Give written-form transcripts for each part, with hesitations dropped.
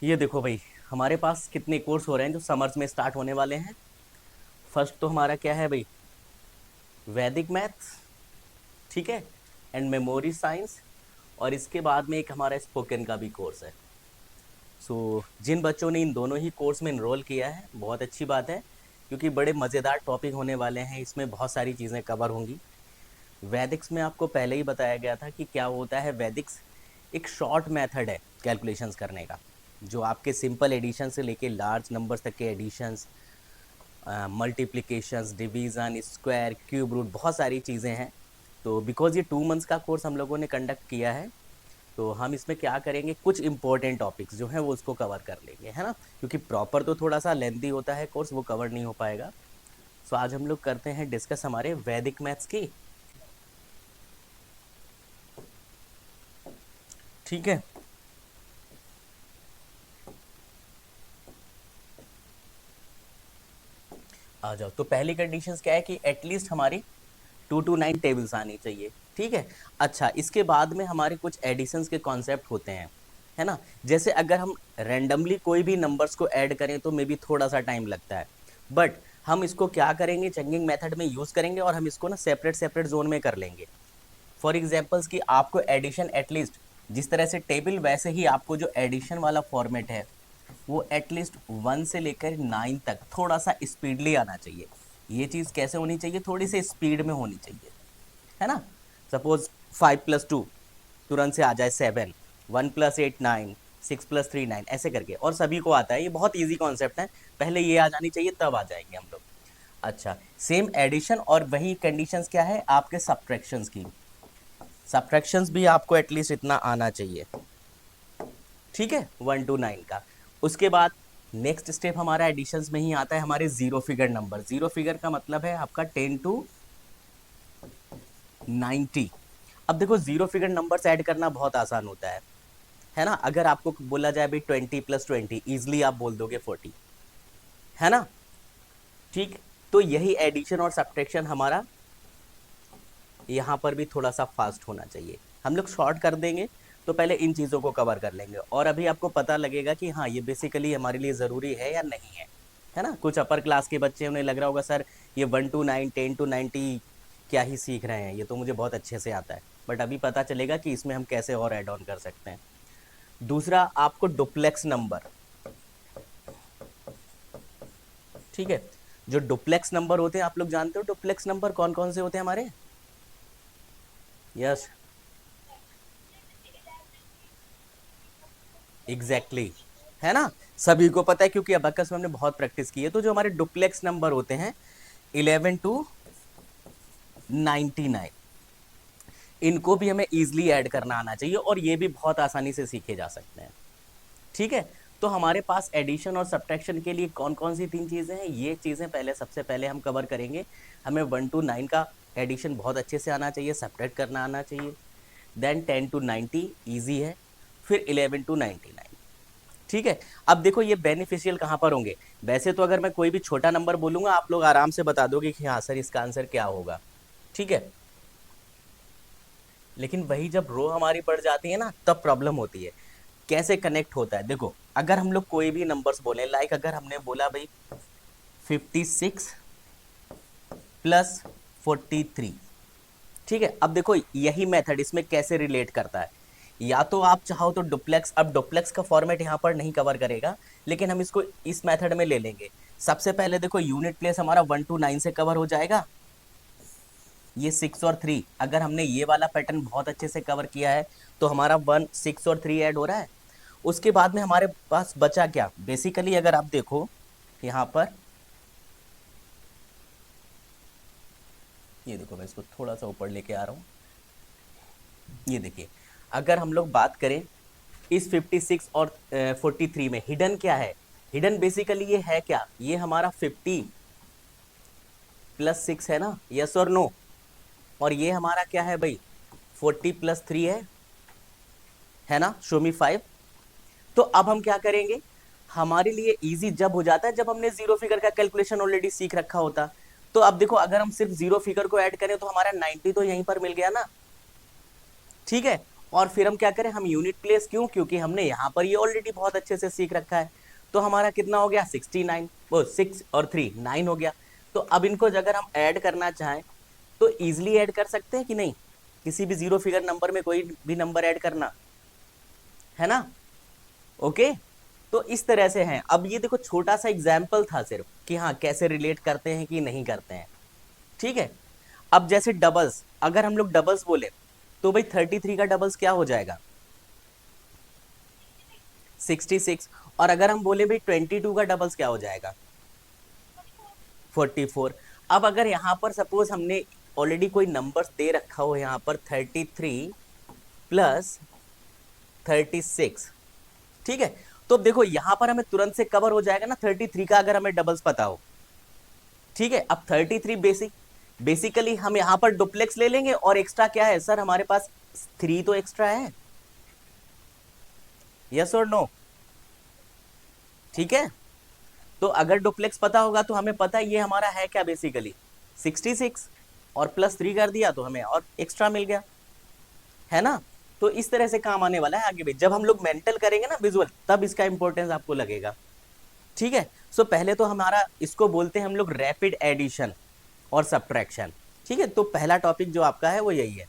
ये देखो भाई, हमारे पास कितने कोर्स हो रहे हैं जो समर्स में स्टार्ट होने वाले हैं। फर्स्ट तो हमारा क्या है भाई, वैदिक मैथ्स, ठीक है, एंड मेमोरी साइंस। और इसके बाद में एक हमारा स्पोकन का भी कोर्स है। सो जिन बच्चों ने इन दोनों ही कोर्स में इनरोल किया है, बहुत अच्छी बात है, क्योंकि बड़े मज़ेदार टॉपिक होने वाले हैं। इसमें बहुत सारी चीज़ें कवर होंगी। वैदिक्स में आपको पहले ही बताया गया था कि क्या होता है। वैदिक्स एक शॉर्ट मेथड है कैलकुलेशंस करने का, जो आपके सिंपल एडिशन से लेके लार्ज नंबर्स तक के additions, multiplications, division, square, cube root, बहुत सारी चीज़ें हैं। तो बिकॉज ये 2 मंथ्स का कोर्स हम लोगों ने कंडक्ट किया है, तो हम इसमें क्या करेंगे, कुछ इंपॉर्टेंट टॉपिक्स जो हैं वो उसको कवर कर लेंगे, है ना। क्योंकि प्रॉपर तो थोड़ा सा लेंथी होता है कोर्स, वो कवर नहीं हो पाएगा। सो आज हम लोग करते हैं डिस्कस हमारे वैदिक मैथ्स की। ठीक है, आ जाओ। तो पहली कंडीशंस क्या है कि एटलीस्ट हमारी 2 to 9 टेबल्स आनी चाहिए, ठीक है। अच्छा, इसके बाद में हमारे कुछ एडिशंस के कॉन्सेप्ट होते हैं, है ना। जैसे अगर हम रैंडमली कोई भी नंबर्स को ऐड करें तो मे बी थोड़ा सा टाइम लगता है, बट हम इसको क्या करेंगे, चेंजिंग मेथड में यूज़ करेंगे और हम इसको ना सेपरेट सेपरेट जोन में कर लेंगे। फॉर एग्जाम्पल्स कि आपको एडिशन एटलीस्ट जिस तरह से टेबल, वैसे ही आपको जो एडिशन वाला फॉर्मेट है वो एटलीस्ट 1 से लेकर 9 तक थोड़ा सा स्पीडली आना चाहिए। ये चीज़ कैसे होनी चाहिए, थोड़ी सी स्पीड में होनी चाहिए, है ना। सपोज 5+2 तुरंत से आ जाए 7, 1+8 9, 6+3 9, ऐसे करके। और सभी को आता है, ये बहुत ईजी कॉन्सेप्ट है। पहले ये आ जानी चाहिए, तब आ जाएंगे हम लोग। अच्छा, सेम एडिशन और वही कंडीशंस क्या है आपके सब्ट्रैक्शंस की। सब्ट्रैक्शंस भी आपको एटलीस्ट इतना आना चाहिए, ठीक है, 1 to 9 का। उसके बाद नेक्स्ट स्टेप हमारा एडिशंस में ही आता है, हमारे zero figure number. Zero figure का मतलब है आपका 10 to 90। अब देखो, जीरो फिगर नंबर्स ऐड करना बहुत आसान होता है ना। अगर आपको बोला जाए भाई 20+20, इजिली आप बोल दोगे 40, है ना। ठीक, तो यही एडिशन और सब्ट्रैक्शन हमारा यहाँ पर भी थोड़ा सा फास्ट होना चाहिए। हम लोग शॉर्ट कर देंगे, तो पहले इन चीज़ों को कवर कर लेंगे और अभी आपको पता लगेगा कि हाँ, ये बेसिकली हमारे लिए ज़रूरी है या नहीं है ना। कुछ अपर क्लास के बच्चे, उन्हें लग रहा होगा सर ये 1 to 9, 10 to 90 क्या ही सीख रहे हैं, ये तो मुझे बहुत अच्छे से आता है। बट अभी पता चलेगा कि इसमें हम कैसे और ऐड ऑन कर सकते हैं। दूसरा, आपको डुप्लेक्स नंबर, ठीक है। जो डुप्लेक्स नंबर होते हैं, आप लोग जानते हो डुप्लेक्स नंबर कौन कौन से होते हैं हमारे। यस, एग्जैक्टली exactly, है ना। सभी को पता है क्योंकि अबकस में हमने बहुत प्रैक्टिस की है। तो जो हमारे डुप्लेक्स नंबर होते हैं 11 to 99, इनको भी हमें इजिली ऐड करना आना चाहिए और ये भी बहुत आसानी से सीखे जा सकते हैं, ठीक है। तो हमारे पास एडिशन और सब्ट्रैक्शन के लिए कौन कौन सी 3 चीज़ें हैं, ये चीज़ें पहले सबसे पहले हम कवर करेंगे। हमें 1 to 9 का एडिशन बहुत अच्छे से आना चाहिए, सब्ट्रैक्ट करना आना चाहिए। देन 10 to 90 ईजी है, फिर 11 to 99, ठीक है। अब देखो, ये बेनिफिशियल कहाँ पर होंगे। वैसे तो अगर मैं कोई भी छोटा नंबर बोलूंगा, आप लोग आराम से बता दोगे कि हाँ सर इसका आंसर क्या होगा, ठीक है। लेकिन वही जब रो हमारी बढ़ जाती है ना, तब प्रॉब्लम होती है। कैसे कनेक्ट होता है, देखो, अगर हम लोग कोई भी नंबर्स बोले, लाइक अगर हमने बोला भाई 56+43, ठीक है। अब देखो, यही मेथड इसमें कैसे रिलेट करता है। या तो आप चाहो तो डुप्लेक्स, अब डुप्लेक्स का फॉर्मेट यहाँ पर नहीं कवर करेगा, लेकिन हम इसको इस मेथड में ले लेंगे। सबसे पहले देखो, यूनिट प्लेस हमारा 1 to 9 से कवर हो जाएगा। ये 6 और 3, अगर हमने ये वाला पैटर्न बहुत अच्छे से कवर किया है तो हमारा 1 6 और 3 ऐड हो रहा है। उसके बाद में हमारे पास बचा क्या, बेसिकली अगर आप देखो यहाँ पर, ये देखो मैं इसको थोड़ा सा ऊपर लेके आ रहा हूँ। ये देखिए, अगर हम लोग बात करें इस 56 और 43 में, हिडन क्या है। हिडन बेसिकली ये है क्या, ये हमारा 50+6 है ना, यस और नो। और ये हमारा क्या है भाई, 40+3 है ना, शो मी 5। तो अब हम क्या करेंगे, हमारे लिए इजी जब हो जाता है जब हमने जीरो फिगर का कैलकुलेशन ऑलरेडी सीख रखा होता। तो अब देखो, अगर हम सिर्फ जीरो फिगर को ऐड करें तो हमारा 90 तो यहीं पर मिल गया ना, ठीक है। और फिर हम क्या करें, हम यूनिट प्लेस, क्यों, क्योंकि हमने यहाँ पर ये ऑलरेडी बहुत अच्छे से सीख रखा है। तो हमारा कितना हो गया 69, वो 6 और 3 9 हो गया। तो अब इनको अगर हम ऐड करना चाहें तो ईजिली ऐड कर सकते हैं कि नहीं, किसी भी जीरो फिगर नंबर में कोई भी नंबर ऐड करना है ना। ओके, तो इस तरह से है। अब ये देखो छोटा सा एग्जाम्पल था सिर्फ कि हाँ कैसे रिलेट करते हैं कि नहीं करते हैं, ठीक है। अब जैसे डबल्स, अगर हम लोग डबल्स बोले तो भाई 33 का डबल्स क्या हो जाएगा 66, और अगर हम बोले भाई 22 का डबल्स क्या हो जाएगा 44। अब अगर यहाँ पर सपोज हमने ऑलरेडी कोई नंबर्स दे रखा हो, यहाँ पर 33 प्लस 36, ठीक है। तो अब देखो यहाँ पर हमें तुरंत से कवर हो जाएगा ना 33 का, अगर हमें डबल्स पता हो, ठीक है। अब 33 बेसिकली हम यहाँ पर डुप्लेक्स ले लेंगे, और एक्स्ट्रा क्या है सर हमारे पास 3 तो एक्स्ट्रा है, यस और नो, ठीक है। तो अगर डुप्लेक्स पता होगा तो हमें पता है ये हमारा है क्या बेसिकली 66, और प्लस 3 कर दिया तो हमें और एक्स्ट्रा मिल गया, है ना। तो इस तरह से काम आने वाला है आगे भी, जब हम लोग मेंटल करेंगे ना विजुअल, तब इसका इंपॉर्टेंस आपको लगेगा, ठीक है। सो पहले तो हमारा इसको बोलते हैं हम लोग रैपिड एडिशन और सब्ट्रैक्शन, ठीक है। तो पहला टॉपिक जो आपका है वो यही है,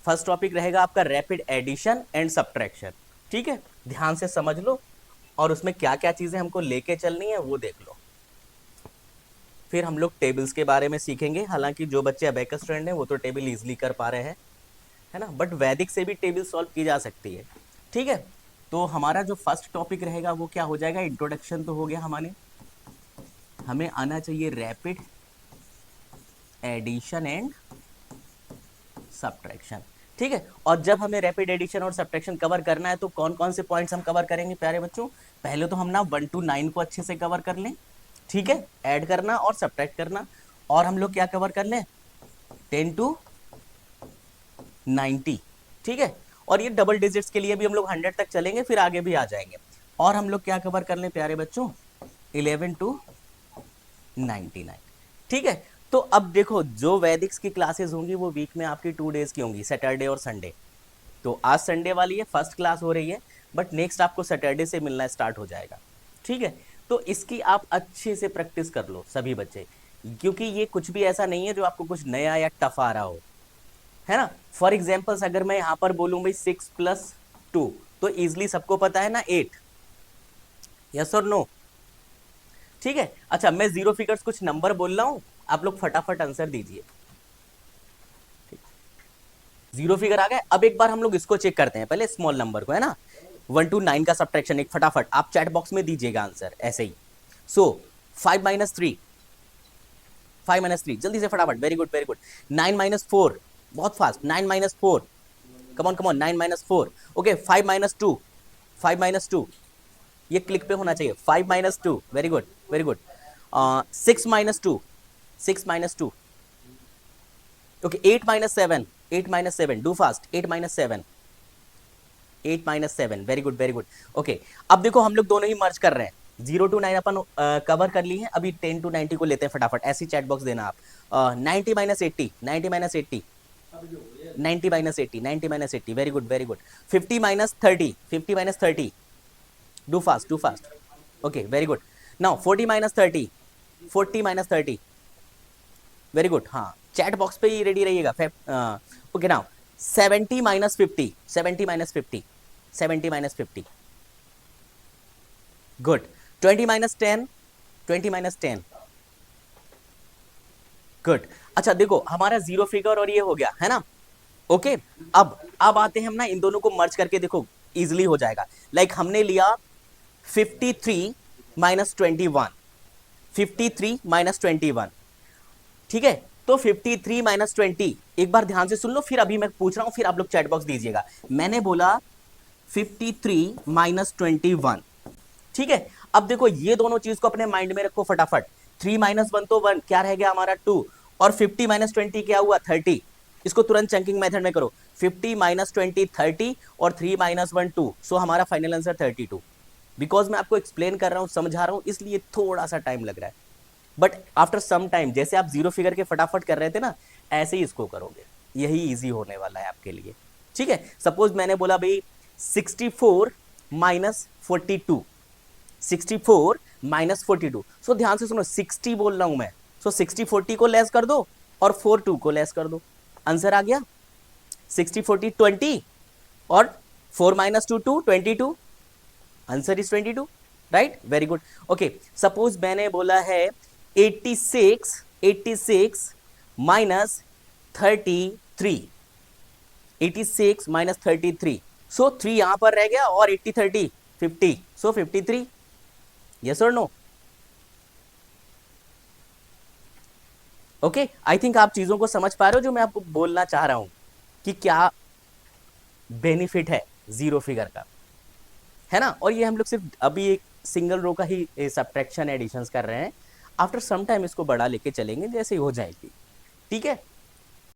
फर्स्ट टॉपिक रहेगा आपका रैपिड एडिशन एंड सब्ट्रैक्शन, ठीक है। ध्यान से समझ लो, और उसमें क्या क्या चीजें हमको लेके चलनी है वो देख लो। फिर हम लोग टेबल्स के बारे में सीखेंगे, हालांकि जो बच्चे अबेकस स्टूडेंट हैं वो तो टेबल इजीली कर पा रहे हैं, है ना, बट वैदिक से भी टेबल सॉल्व की जा सकती है, ठीक है। तो हमारा जो फर्स्ट टॉपिक रहेगा वो क्या हो जाएगा, इंट्रोडक्शन तो हो गया हमारे, हमें आना चाहिए रैपिड एडिशन एंड सब्ट्रैक्शन, ठीक है। और जब हमें रैपिड एडिशन और सब्ट्रैक्शन कवर करना है तो कौन कौन से पॉइंट्स हम कवर करेंगे प्यारे बच्चों, पहले तो हम ना 1 to 9 को अच्छे से कवर कर लें, ठीक है, ऐड करना और सब्ट्रैक्ट करना। और हम लोग क्या कवर कर लें 10 to 90, ठीक है। और ये डबल डिजिट्स के लिए भी हम लोग 100 तक चलेंगे, फिर आगे भी आ जाएंगे। और हम लोग क्या कवर कर लें प्यारे बच्चों 11 to 99, ठीक है। तो अब देखो जो वैदिक्स की क्लासेस होंगी वो वीक में आपकी 2 डेज की होंगी, सैटरडे और संडे। तो आज संडे वाली है, फर्स्ट क्लास हो रही है, बट नेक्स्ट आपको सैटरडे से मिलना स्टार्ट हो जाएगा, ठीक है। तो इसकी आप अच्छे से प्रैक्टिस कर लो सभी बच्चे, क्योंकि ये कुछ भी ऐसा नहीं है जो आपको कुछ नया या टफ आ रहा हो, है ना। फॉर एग्जाम्पल्स अगर मैं यहाँ पर बोलूँ भाई 6 + 2, तो इजिली सबको पता है ना 8, यस और नो, ठीक है। अच्छा मैं जीरो फिगर्स कुछ नंबर बोल रहा हूँ, आप लोग फटाफट आंसर दीजिए, जीरो फिगर आ गए। अब एक बार हम लोग इसको चेक करते हैं, पहले स्मॉल नंबर को, है ना, 1 to 9 का सब्ट्रैक्शन एक फटाफट आप चैट बॉक्स में दीजिएगा आंसर ऐसे ही। सो 5 - 3, 5 - 3 जल्दी से फटाफट, वेरी गुड वेरी गुड। 9 - 4 बहुत फास्ट, 9 - 4, कम ऑन 9 - 4, ओके। 5 - 2, 5 - 2, ये क्लिक पे होना चाहिए, 5 - 2, very good very good. 6 - 2, 6 - 2, okay. 8 - 7, 8 - 7, do fast, 8 - 7, 8 - 7, very good very good, okay. अब देखो हम लोग दोनों ही मर्ज कर रहे हैं, 0 to 9 अपन कवर कर ली है, अभी 10 to 90 को लेते हैं फटाफट, ऐसी चैट बॉक्स देना आप। 90 - 80, 90 - 80, 90 - 80, 90 - 80, very good very good. 50 - 30, 50 - 30, do fast, okay very good. Now 40 - 30, 40 - 30, very good, हाँ चैट बॉक्स पे ही रेडी रहिएगा। Okay now 70 - 50, 70 - 50, 70 - 50, good. 20 - 10, 20 - 10, गुड। अच्छा देखो हमारा जीरो फिगर और ये हो गया है ना, ओके। अब आते हैं हम ना इन दोनों को मर्ज करके, देखो इजिली हो जाएगा। लाइक हमने लिया 53 - 21, 53 - 21, ठीक है। तो 53 - 20, एक बार ध्यान से सुन लो, फिर अभी मैं पूछ रहा हूं, फिर आप लोग चैट बॉक्स दीजिएगा। मैंने बोला 53 - 21, ठीक है। अब देखो ये दोनों चीज को अपने माइंड में रखो फटाफट, 3 - 1 तो 1, क्या रह गया हमारा 2, और 50 - 20 क्या हुआ 30, इसको तुरंत चंकिंग मेथड में करो, 50 - 20 30, और 3 - 1 2, सो हमारा फाइनल आंसर 32। बिकॉज मैं आपको एक्सप्लेन कर रहा हूं, समझा रहा हूं, इसलिए थोड़ा सा टाइम लग रहा है, बट आफ्टर सम टाइम, जैसे आप जीरो फिगर के फटाफट कर रहे थे ना, ऐसे ही इसको करोगे, यही इजी होने वाला है आपके लिए, ठीक है, सपोज मैंने बोला भाई 64 माइनस 42, 64 माइनस 42। सो ध्यान से सुनो, 60 बोल रहा हूं मैं, सो 60 40 को लेस कर दो और 4 2 को लेस कर दो, आंसर आ गया। 60 40 20 और 4 minus 2 2 22, answer is 22, right, very good. Okay, suppose मैंने बोला है 86 माइनस 33, 86 माइनस 33, सो 3 यहां पर रह गया और 80 30 50, सो 53, यस और नो। ओके, आई थिंक आप चीजों को समझ पा रहे हो जो मैं आपको बोलना चाह रहा हूं कि क्या बेनिफिट है जीरो फिगर का, है ना। और ये हम लोग सिर्फ अभी एक सिंगल रो का ही सब्ट्रैक्शन एडिशंस कर रहे हैं, आफ्टर सम टाइम इसको बड़ा लेके चलेंगे जैसे ही हो जाएगी, ठीक है।